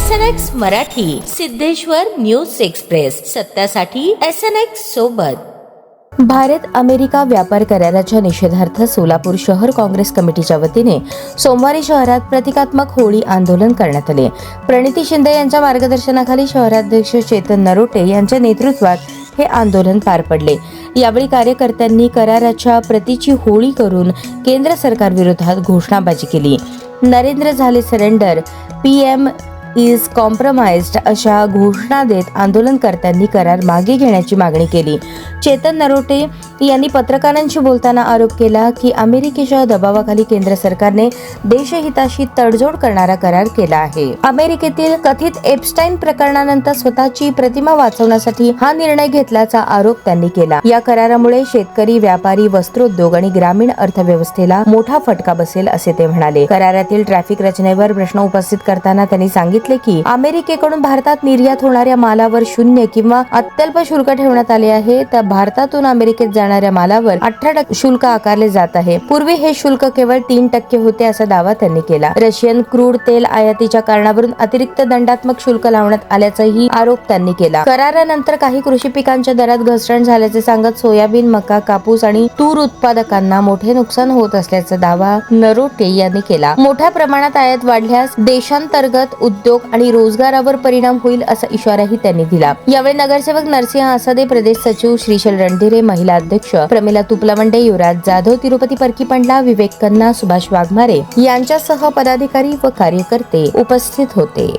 SNX Marathi, Siddheshwar news express, सत्यासाठी SNX सोबत. Bharat America व्यापार कराराच्या निषेधार्थ सोलापूर शहर काँग्रेस कमिटीच्या वतीने सोमवारी शहरात प्रतिकात्मक होळी आंदोलन करण्यात आले. प्रणिती शिंदे यांच्या मार्गदर्शनाखाली शहराध्यक्ष चेतन नरोटे यांच्या नेतृत्वात हे आंदोलन पार पडले. यावेळी कार्यकर्त्यांनी कराराच्या प्रतीची होळी करून केंद्र सरकार विरोधात घोषणाबाजी केली. नरेंद्र झाले सरेंडर, PM इज कॉम्प्रोमाइज्ड अशा घोषणा देत आंदोलनकर्त्यांनी करार मागे घेण्याची मागणी केली. चेतन नरोटे यांनी पत्रकारांशी बोलताना आरोप केला की अमेरिकेच्या दबावाखाली केंद्र सरकारने देशहिताशी तडजोड करणारा करार केला आहे. अमेरिकेतील कथित एप्स्टाईन प्रकरणानंतर स्वतःची प्रतिमा वाचवण्यासाठी हा निर्णय घेतल्याचा आरोप त्यांनी केला. या करारामुळे शेतकरी, व्यापारी, वस्त्रोद्योग आणि ग्रामीण अर्थव्यवस्थेला मोठा फटका बसेल असे ते म्हणाले. करारातील ट्रॅफिक रचनेवर प्रश्न उपस्थित करताना त्यांनी सांगितले की अमेरिकेकडून भारतात निर्यात होणाऱ्या मालावर 0 किंवा अत्यल्प शुल्क ठेवण्यात आले आहे, तर भारतातून अमेरिकेत जाणाऱ्या मालावर 18% शुल्क आकारले जात आहे. पूर्वी हे शुल्क केवळ 3% होते असा दावा त्यांनी केला. रशियन क्रूड तेल आयातीच्या कारणावरून अतिरिक्त दंडात्मक शुल्क लावण्यात आल्याचाही आरोप त्यांनी केला. करारानंतर काही कृषी पिकांच्या दरात घसरण झाल्याचे सांगत सोयाबीन, मका, कापूस आणि तूर उत्पादकांना मोठे नुकसान होत असल्याचा दावा नरोटे यांनी केला. मोठ्या प्रमाणात आयात वाढल्यास देशांतर्गत उद्योग आणि रोजगारावर परिणाम होईल असा इशाराही त्यांनी दिला. यावेळी नगरसेवक नरसिंह आसादे, प्रदेश सचिव श्रीशैल रणधीरे, महिला अध्यक्ष प्रमिला तुपलावंडे, युवराज जाधव, तिरुपती परकीपंडला, विवेक कन्ना, सुभाष वाघमारे यांच्यासह पदाधिकारी व कार्यकर्ते उपस्थित होते.